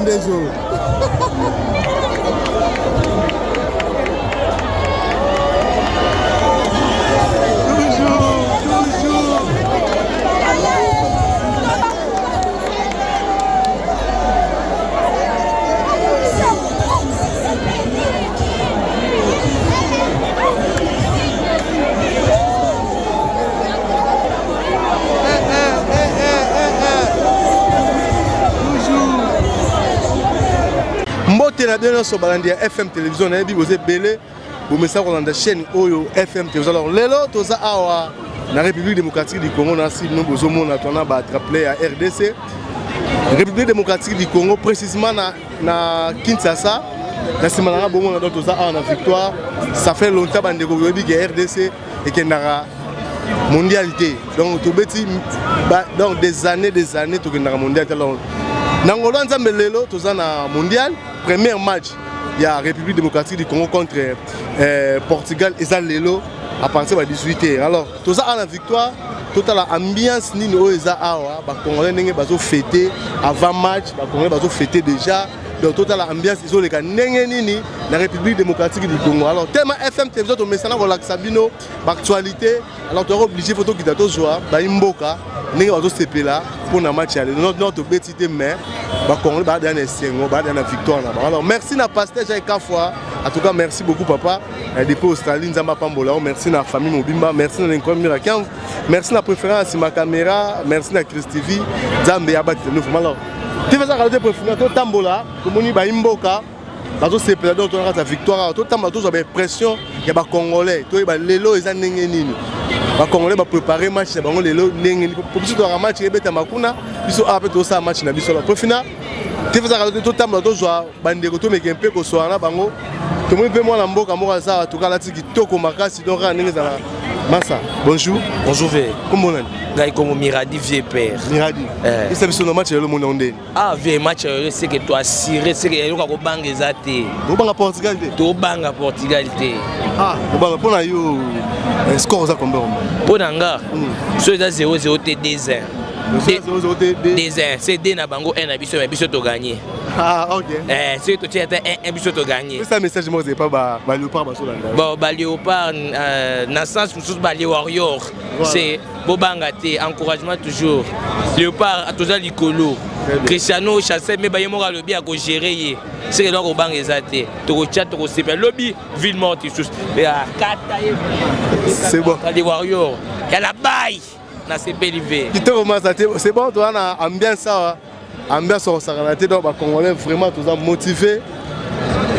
des jours. Mbote na bien sur balandi FM télévision na bi vous belé vous message dans la chaîne Oyo FM télévision. Alors lelo toza awa na République démocratique du Congo na si nous bozo mona tona ba attraper à RDC République démocratique du Congo précisément na Kinshasa na simana bongo na toza awa na victoire ça fait longtemps bande ko bi que RDC et que na mondialité donc to beti donc des années to que na mondialité. Alors Nangolo nzambe lelo toza na mondial premier match il y a République démocratique du Congo contre Portugal et ça lelo à partir de 18h. Alors toza à la victoire total ambiance ni no eza awa ba congolais ndenge bazo fêter avant match ba congolais bazo fêter déjà donc total ambiance iso le ka ndenge nini la République démocratique du Congo. Alors tellement FM télévision to mesana relaxa bino ba actualité alors tu es obligé photo qui dato joie ba imboka ndenge bazo sepela pour na match aller notre betité mais ba congolais ba dans sengo ba dans la victoire là. Alors merci na pasteur Jaika fois en tout cas merci beaucoup papa depuis Australie nzamba pambola merci na famille Mobimba merci na l'incroyable Miracle merci na préférence ma caméra merci na Chris TV nzambe ya battre nous vraiment. Alors tu fais ça regarder préférence to tambola to moni ba imboka bazo sepela donc on a la victoire to tambola to ba pression ya ba congolais to ba lelo eza ndenge nini ba congolais ba préparer match ya bango lelo ndenge nini pour biso to match ebeta makuna biso après to ça match na biso la préférence tu fais ça regarder to tambola to joa bandeko to meke mpe ko soana bango to mo pe mwana mboka moko za to kala tiki toko makasi donc ndenge za Massa, bonjour. Bonjour, V. Comment on est? Gaï comme Miradi, vieux père. Miradi. Et c'est sur le match le monde ondé. Ah, vieux match, c'est que toi siré, c'est que tu as bangé zaté. Tu banga Portugal. Tu banga Portugal. Ah, tu banga pour na yo score za combien? Pour nanga. So ça 0-0 t 2-1. 0-0 t 2-1. C'est D na bango 1 na biso mais biso to gagné. Ah, OK. C'est que tu as un biso to gagné. C'est un message moi c'est pas ba léopard ba solanga. Bon, ba léopard na sens sous ba warrior. C'est bobanga té encouragement toujours. Léopard a toujours likolo. Cristiano chassé mais ba yemo lobby a ko gérer. C'est que donc au bang ezate. To ko chat to ko sepa lobby ville morte tous. C'est bon. Les warriors. Il y a la baille. C'est bon, tu as ambiance ça. Ambiance au Saranaté, donc les Congolais vraiment tous motivés.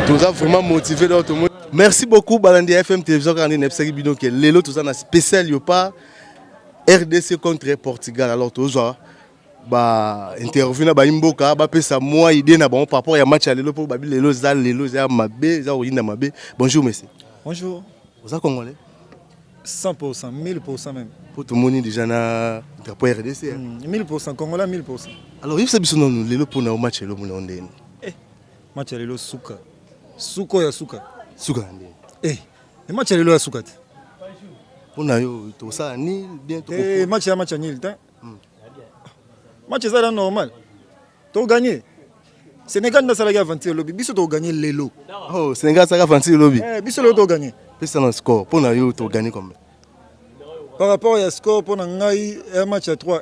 Tous vraiment motivés donc tout le monde. Merci beaucoup Balandi FM télévision quand on est bidon que lelo tout ça na spécial yo pas RDC contre Portugal. Alors tous ba interview na ba imboka ba pesa moi idée na bon par rapport à match à lelo pour babi lelo za mabe za oyinda mabe. Bonjour monsieur. Bonjour. Vous êtes Congolais? 100%, 1000% même. Pour tout le monde déjà na drapeau RDC. 1000% Congolais 1000%. Alors il faut que nous lelo pour na match lelo mon ondé. Match lelo suka. Suko ya suka. Suka ndé. Le match lelo ya suka. On a eu tout ça ni bientôt. Match nil ta. Match ça normal. Tu gagné. Sénégal na sala avancer lobby. Biso to gagné lelo. Oh, Sénégal ça avancer lobby. Biso lelo to gagné. Pesa na score pour na yo to gagner combien? Par rapport à score pour ngai un match à 3-1.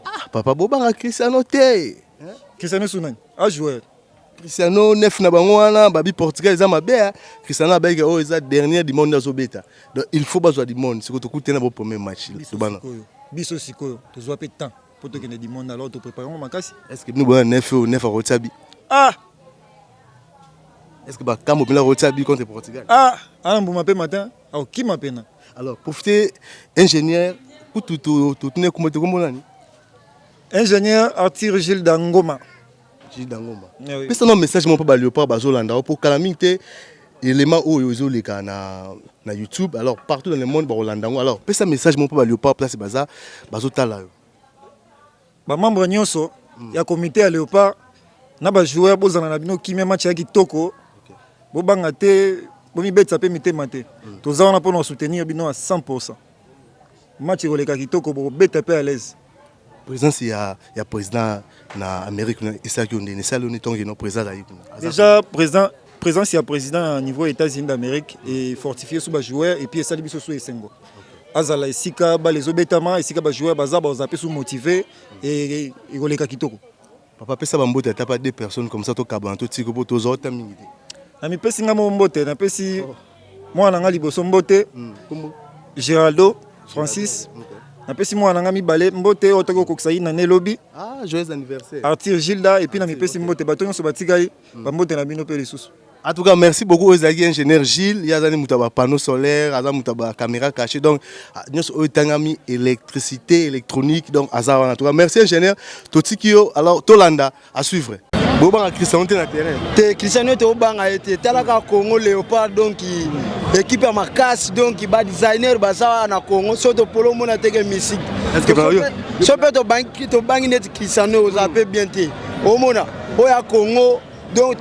Ah, papa Bobanga Cristiano té. Cristiano Sunani, a joueur. Cristiano neuf na bango wana babi Portugal za mabe. Cristiano abeke o eza dernier du monde azobeta. Donc il faut besoin du monde, c'est que to coûter na bo premier match to bana. Biso sikoyo, to zo pe temps pour to gagner du monde alors to préparer makasi. Est-ce que nous bon neuf ou neuf à Rotabi? Ah. Est-ce que ba Kambo la Rotabi contre Portugal? Ah, on m'appelle matin, au qui m'appelle. Alors profiter ingénieur pour tout tenir comme nani? Ingénieur Arthur Gilles Dangoma. Gilles Dangoma. Mais c'est un message mon pas léopard bazolanda pour calamité élément où ils les na YouTube alors partout dans le monde bazolanda alors c'est un message mon pas léopard place baza bazotala yo. Ba membre nyonso ya comité à léopard na ba joueur bozana na bino kimia match ya kitoko. Bo banga te bo mi betsa pe mitema te. Tozana pour nous soutenir bino à 100%. Match roleka kitoko bo beta pe à l'aise. présence il y a président na Amérique et ça qui on est ça le temps que président déjà présence il y a président au niveau États-Unis d'Amérique et fortifié sous bas joueur et puis ça biso sous Esengo azala esika ba les obetama esika ba joueur baza ba zapé sous motivé et goleka kitoko papa pesa ba mbote t'as pas deux personnes comme ça to kabana to tiko to zo ta mingi na mi pesi ngamo mbote na pesi mwana nga liboso mbote Géraldo Francis na pesi mwana nga mibale mbote otoko kokisa na nelobi joyeux anniversaire Arthur Gilda et puis na mi pesi mbote bato nyonso batigai ba mbote na bino pe lisusu. En tout cas, merci beaucoup aux ingénieurs Gilles. Il y a des panneaux solaires, des caméras cachées. Donc, nous avons mis électricité, électronique. Donc, en tout cas, merci ingénieur. Totikio, alors, Tolanda, à suivre. Boban Cristiano na terrain. Cristiano to banga été talaka Congo Léopard donc équipe à Makasi donc ba designer baza na Congo soto polo mona teke musique. Est-ce que so peut to bangi net Cristiano zape bien té. O mona oya Congo donc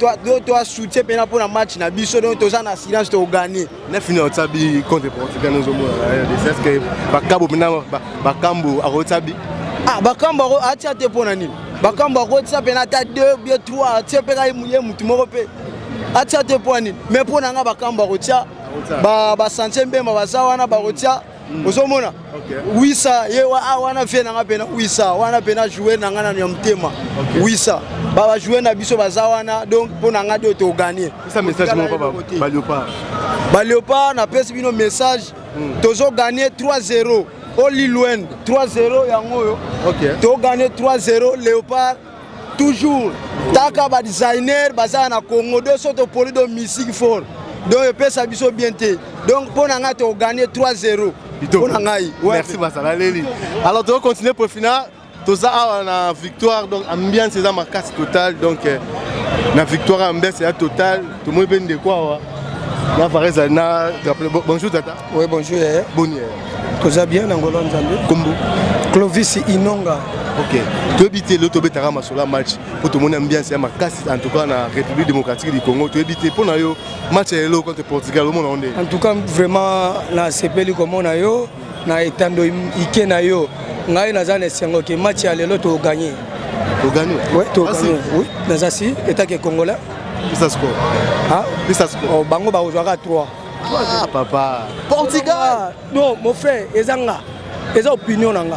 toi soutien pena pour la match na biso donc to za na silence to gagner. Na fini au tabi contre Portugal nous mona. Est-ce que Bakambo maintenant Bakambo a rotabi? Bakambo atia te pona nini? Bakambo akotisa penata 2 bien 3 tie pe ka muye mutu moko pe atia te poani mais pona nga Bakambo akotia ba santé mbemba bazawana bakotia ozomona wisa ye wana fe nanga pena wisa wana pena jouer nanga na mtema wisa ba jouer na biso bazawana donc pona nga do to gagner ça message mon papa ba Léopard na pesi bino message tozo gagner 3-0 Oli Louen 3-0 yango yo. OK. To gagner 3-0 Léopard toujours. Taka ba designer baza na Congo de soto poli do musique fort. Donc pesa biso bien té. Donc pona nga to gagner 3-0. Pona ngai. Merci Basala Leli. Alors on continue pour finir. Toza na victoire donc ambiance c'est ma casse totale donc na victoire ambiance c'est totale. Tout le monde ben de quoi na Vareza na bonjour tata. Oui bonjour. Bonne Toza bien Angola Nzambe. Kombo. Clovis Inonga. OK. Tu habites le Tobetara Masola match pour tout le monde ambiance c'est ma casse en tout cas na République démocratique du Congo. Tu habites pour na yo match hello contre Portugal au monde on. En tout cas vraiment na sepeli comme on a yo na etando ike na yo. Ngai naza na sengo ke match ya lelo to gagner. To gagner. Oui, to gagner. Oui, naza si état que congolais. Ça score. Ah, ça score. Oh bango ba jouera 3. Ah papa. Portugal. Non, mon frère, ezanga. Eza opinion nanga.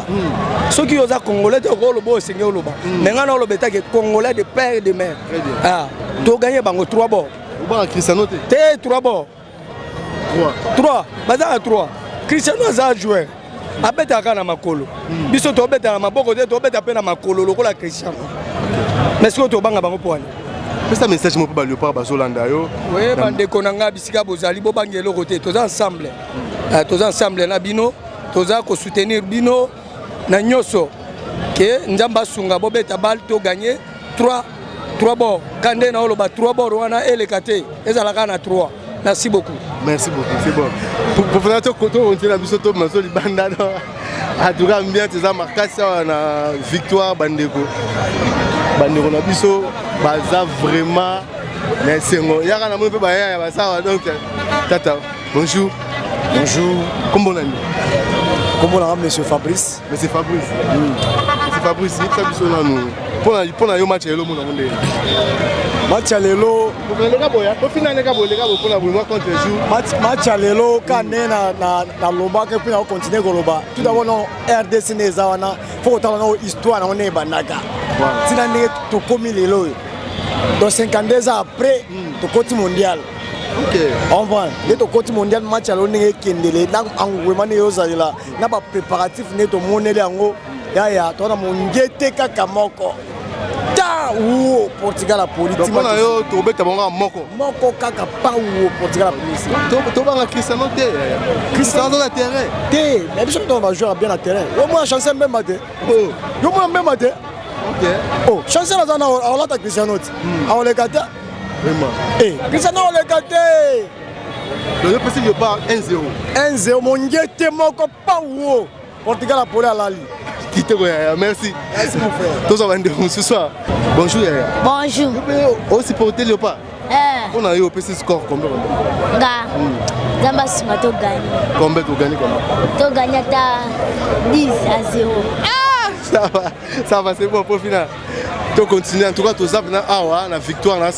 Ceux qui osa congolais te ko lobo sengi loba. Mais ngana loba état que congolais de père et de mère. Ah, to gagner bango 3 bords. Ba Cristiano te. 3 bords. 3. Baza 3. Cristiano za joueur. Abeta kana makolo biso to beta na maboko te to beta pe na makolo lokola Cristiano mais ce que to banga bango poani mais ça message mo pa Léopard bazolanda yo oui bande konanga bisika bozali bo bangelo côté toza ensemble na bino toza ko soutenir bino na nyoso ke nzamba sunga bo beta bal to gagner 3 bords kande na oloba 3 bords wana elekate ezala kana 3. Merci beaucoup. Merci beaucoup, c'est bon. Pour faire notre côté, on tient la mission de Maso Libanda. En tout cas, bien, c'est ça, marquage, on a victoire, Bandeko. Bandeko, on a biso, baza vraiment. Mais c'est bon. Il y a un peu de ça, donc, tata, bonjour. Bonjour. Comment on a mis? Comment on a monsieur Fabrice? Monsieur Fabrice. Monsieur Fabrice, il faut que nous. Pour le match, il y a le monde. Match à l'élo. Match à l'élo, quand on est dans le Loba, puis on continue à Loba. Tout d'abord, RDC n'est pas là. Il faut que on ait histoire, on est Banaga. Si on est tout comme l'élo. Donc 52 ans après, le côté mondial. OK. On va. Le côté mondial, match à l'élo, on est Kendele. Donc, on va là. On a préparatif, on est au mondial. Ya, tu as mon guetté kakamoko. Ou Portugal la politique. Donc on a yo to beta bonga moko. Moko kaka pa ou Portugal la politique. To banga Cristiano te. Cristiano dans le terrain. Te, mais bien sûr on va jouer bien à terrain. Yo moi chance même maté. Oh. Yo moi même maté. OK. Oh, chance là dans on l'a Cristiano. On le gâte. Vraiment. Eh, Cristiano on le gâte. Le possible yo pas 1-0. 1-0 mon guetté moko pa ou Portugal la politique à la ligue. Merci. Merci mon frère. Tous en train ce soir. Bonjour Yaya. Bonjour. Aussi pour le Léopard. On a eu au PC score combien? Zamba Suma to gagner. Combien tu gagnes? To gagner ta 10-0. Ça va, c'est bon, pour finir. Tu continues, en tout cas, tu as la victoire, la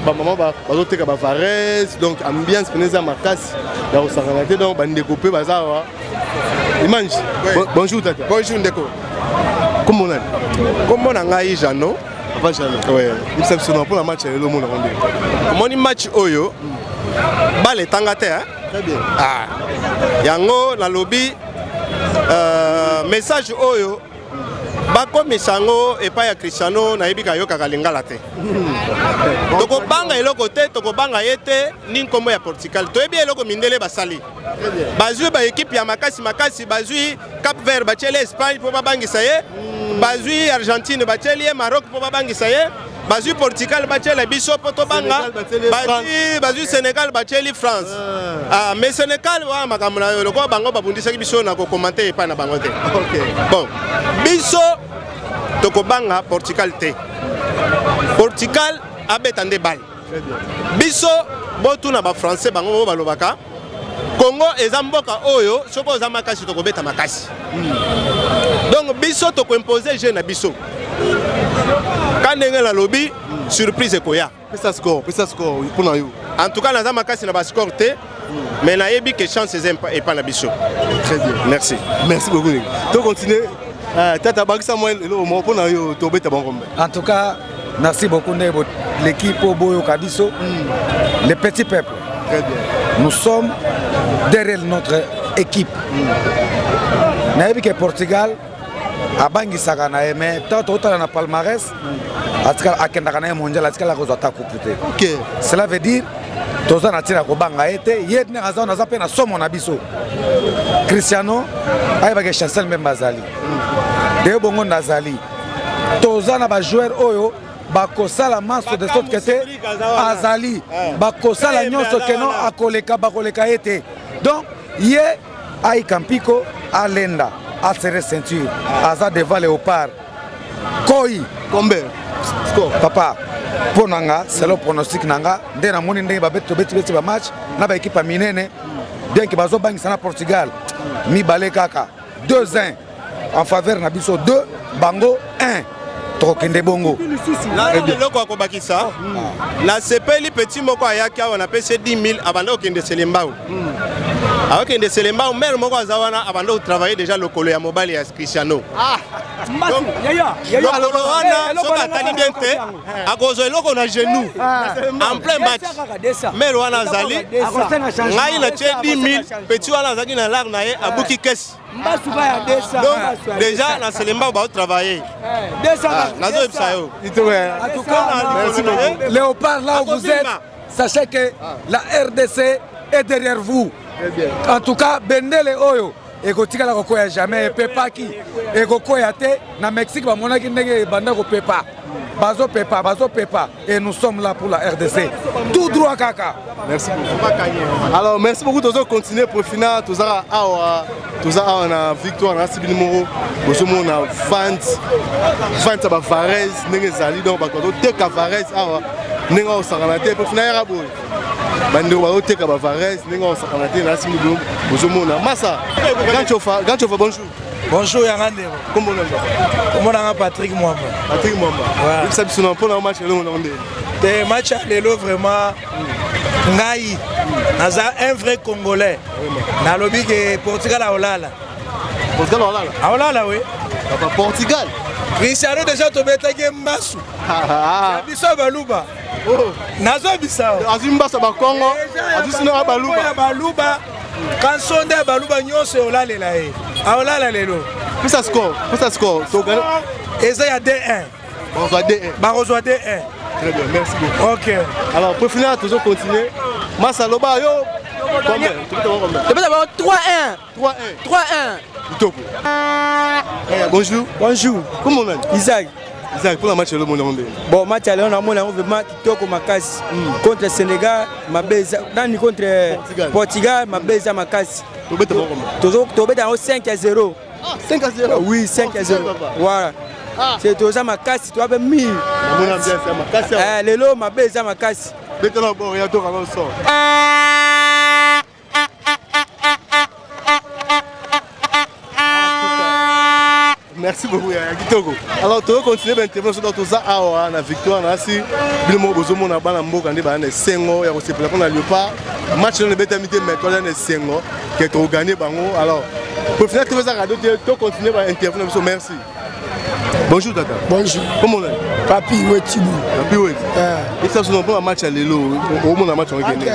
maman va te Varese, donc ambiance, ma casse, donc découper, Image. Bonjour, Tata. Bonjour, Ndeko. Comment on a? Comment on a eu Jano? Oui. Il s'est pour la match, le monde a mon match Oyo. Balle tangate, hein? Très bien. Ah. Yango, la lobby. Message Oyo. Bako Misango et pas ya Cristiano na yebi kayo kakalingala te. Toko banga eloko te, toko banga yete ni nkombo ya Portugal. To yebi eloko mindele basali. Bazui ba équipe ya makasi bazui Cap Vert bachele Espagne po babangisa ye. Bazui Argentine bachele Maroc po babangisa ye. Bazui Portugal bachele biso po to banga. Bazui Sénégal bachele France. Ah mais Sénégal wa makamuna yo loko bango babundisa biso na ko commenter pa na bango te. OK. Bon. Biso Tokobanga Portugal te. Portugal abetande bal. Biso botu na ba français bango balobaka. Congo ezamboka oyo soko za makasi tokobeta makasi. Donc biso toko imposer jeu na biso. Kanenge la lobby surprise koya. Pesa score pour na yo. En tout cas na za makasi na ba score te. Mais na yebi que chance et pas na biso. Très bien. Merci. Merci beaucoup. Tu continues. Tata Bakisa moi le mot pour na yo tobeta bon. En tout cas, merci beaucoup l'équipe Boyo Kabiso, les petits peuples. Très bien. Nous sommes derrière notre équipe. Naïbi que Portugal a bangi sagana mais tant autant na palmarès atika akenda na mondial atika la cause attaque coupe. OK. Cela veut dire toza na tira ko banga ete yedne aza na zape na somo na biso. Cristiano ayeba ke chancel même bazali. De bongo nazali. Toza na ba joueur oyo bakosala maso de sorte que te azali bakosala nyonso keno akoleka ete. Donc ye ay Campiko alenda a serrer ceinture aza devant Léopard koi combien score papa ponanga c'est le pronostic nanga nde na moni ndenge beti ba match na ba équipe minene bien que bazo bangisa na Portugal mi balé kaka 2-1 en faveur na biso 2 bango 1 tokende bongo la loko akobakisa la sepeli petit moko ayaki on appelle 10 000 abanda okende selembao akende selembao mère moko azawana abanda travailler déjà lokolo ya mobile ya Cristiano lokolo wana soka tali dente akozo eloko na genou en plein match mère wana azali ngai na 10 000 petit wana azaki na lar na ye abuki kesi donc déjà na selembao ba travailler nazo epsayo. En tout cas, Léopard, là où vous êtes, sachez que la RDC est derrière vous. En tout cas, Bendele Oyo, et Gotika la Kokoya jamais, et Pepa qui, et Kokoya te, na Mexique, Mona qui n'est pas Pepa. Bazo Pepa, et nous sommes là pour la RDC. Tout droit, Kaka. Merci beaucoup. Alors, merci beaucoup de continuer pour finir. Tout ça, on a victoire, on a Sibyl Moro, on a Vance à Varese, Nengezali, donc on a Teka Varese, Nenga au Saranate, pour finir à Boy. Bando va au Teka Varese, Nenga au Saranate, on a Sibyl Moro, Massa, Ganchofa, bonjour. Bonjour Yangande. Comment on a Patrick Mwamba. Patrick Mwamba. Il s'habille pour le match le match Lelo vraiment Ngai. Naza un vrai Congolais. Na lobby que Portugal a olala. Portugal a olala. A olala oui. Portugal. Cristiano déjà tombé tagé Mbasu. Biso Baluba. Oh. Nazo Bissau. Azimba sa ba Congo. Azusino Baluba. Baluba. Quand sonde Baluba nyonso olala la e. A olala lelo. Puis ça score. Et ça y a D1. On va D1. Bah on va D1. Très bien, merci beaucoup. OK. Alors pour finir, toujours continuer. Massaloba yo. Combien? 3-1. 3-1. Bonjour. Bonjour. Comment on est? Isaac, pour le match le monde. bon match à Léon, on a vraiment Kitoko Makasi contre le Sénégal, ma base contre Portugal, ma base à Makasi. Tu bêtes en 5-0. 5-0. Oui, 5-0. Voilà. C'est tout ça Makasi, tu as bien mis. Les lots, ma base à Makasi. Maintenant, bon, il y a tout à sort. Merci beaucoup Kitoko. Alors tu continuer l'intervention dans tout ça à la victoire na si bilimo bozomo na bana mboka ndi bana sengo ya kosepela pona Léopard match le betamité mais toi na sengo qui est gagné bango. Alors pour finir tu vas radio tu continuer à intervenir. Merci. Bonjour Tata. Bonjour. Comment on est? Papi Wetibou. Papi Wet. Et ça c'est un match à l'élo au monde match on gagné.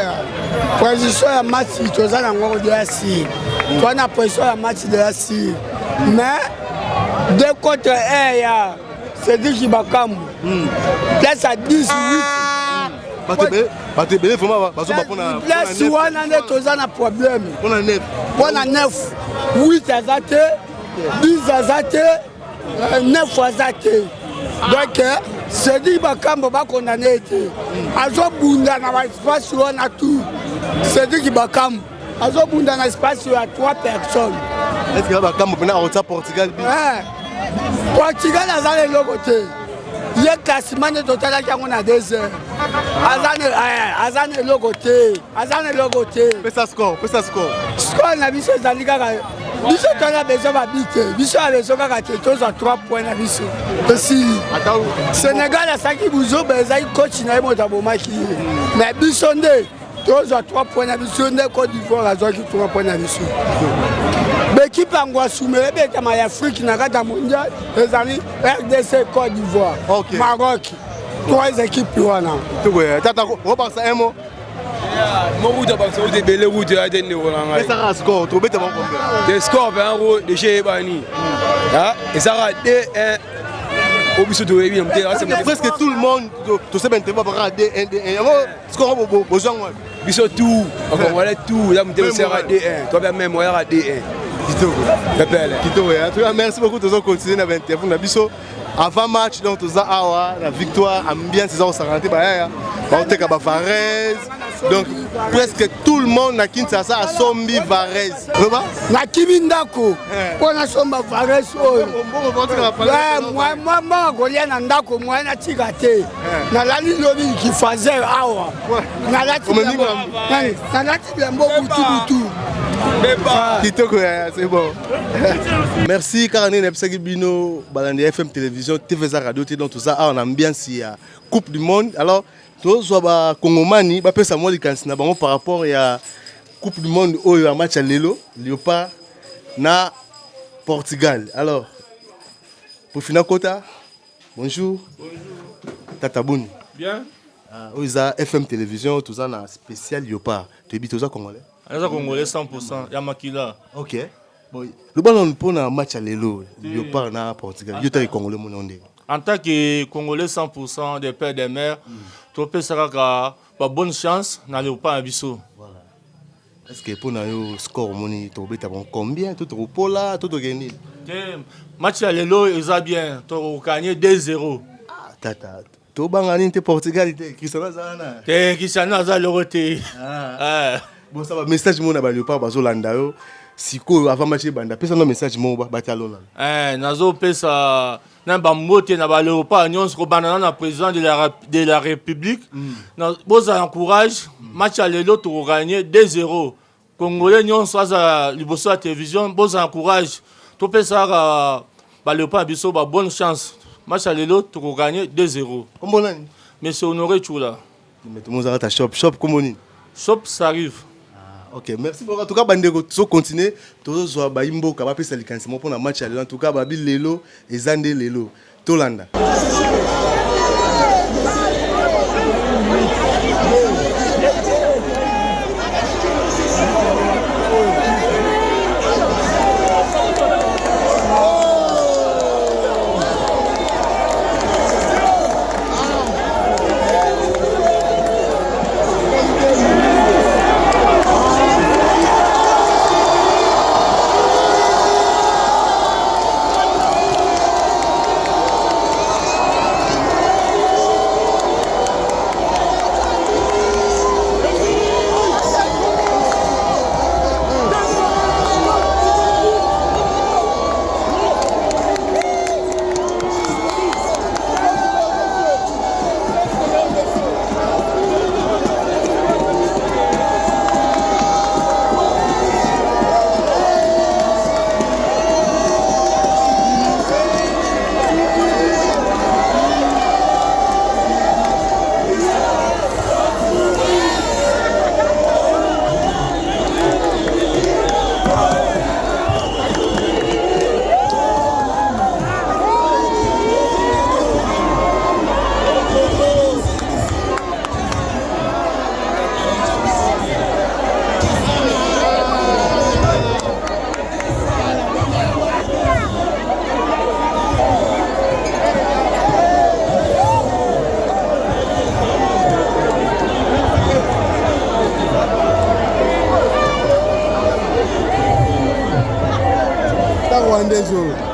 Position ya match tu za na ngoko de assis. Tu as position ya match de assis. Mais 2 contre 1 ya c'est dit qui bakambu. Place à 10 8. Bato belé vraiment bazo ba pona. Place wana ne tu za na problème. Pona 9. Pona 9. 8 azate 10 azate 9 azate. Donc c'est dit bakambu ba condamné été. Azo bunda na espace wana tout. C'est dit qui bakambu. Azo bunda na espace à 3 personnes. Est-ce que bakambu pena au Portugal? Portugal azale lokote. Il y a classement de total qui on a 2 heures. Azane lokote. Azane lokote. Pesa score. Score na biso zalika ka. Biso tona besoin ba bite. Biso a besoin ka ketos à 3 points na biso. Aussi. Sénégal a saki buzo bezai coach na mo tabomaki. Mais biso nde tous à 3 points na biso nde Côte d'Ivoire a 3 points na biso. L'équipe angoissumée est en Afrique, dans le mondial, les amis, RDC, Côte d'Ivoire, Maroc, 3 équipes. Tata, on passe un mot. Ça score, tu bête le score, de chez Ebani. Et ça a 2-1. Presque tout le monde, tu sais bien, tu vas avoir 2-1. Score, besoin. Biso tout, voilà tout. Là, tu vas 2-1. Toi, même, moi, 2-1. Merci beaucoup de continuer à l'interview. Avant match, donc la victoire, ambiance, c'est ça, on s'est rentré. Donc presque tout le monde na Kinshasa a sombi Varese. Na Kibindako, on a sombi Varese. Moi, Goliath Nandako, moi, na Tigate. Na la ligne qui faisait awa. Na la Tigate. C'est bon. Merci Karane Nepsaki Bino, Balandi FM Télévision, TV Radio, dans tout ça, en ambiance, il y a Coupe du Monde. Alors, tous les Congomani, par rapport à la Coupe du Monde, où il y a un match à Lelo, Léopard, na Portugal. Alors, pour finir, Kota, bonjour. Tata Bouni. Bien. Où il y a FM Télévision, tout ça, na spécial Léopard. Tu es tout ça Congolais? Les Congolais 100%, il y a Makila. Ok. Le ballon pour un match à l'élo, Léopard na Portugal. Il y a Congolais mon nom. En tant que Congolais 100% des pères et des mères, tu peux savoir que bonne chance dans Léopard à Bissau. Est-ce que pour un score, tu as combien? Tout au pot là, tout au gagné. Match à l'élo, ils ont bien. Tu as gagné 2-0. Ah, tata. Tu as gagné Portugal, Cristiano Zana. Cristiano Zana, Bon, ça va, message mon à Léopard, Bazolanda. Si quoi avant match banda, pesa no message mon batalona. Nazo pesa na bamote na Léopard nyonso ko banana na président de la République. Na boza encourage match à l'élo to gagner 2-0. Congolais nyonso aza liboso la télévision boza encourage. To pesa Léopard biso ba bonne chance. Match à l'élo to gagner 2-0. Comment nani? Monsieur Honoré Chula. Mais tout le monde a ta shop comment ni? Shop ça arrive. Ok, merci beaucoup. En tout cas, bandeko, tu continues. Tu as baimbo, capable de licenciement pour un match à l'élo. En tout cas, babi lelo et zande lelo. Tolanda. 72 jours.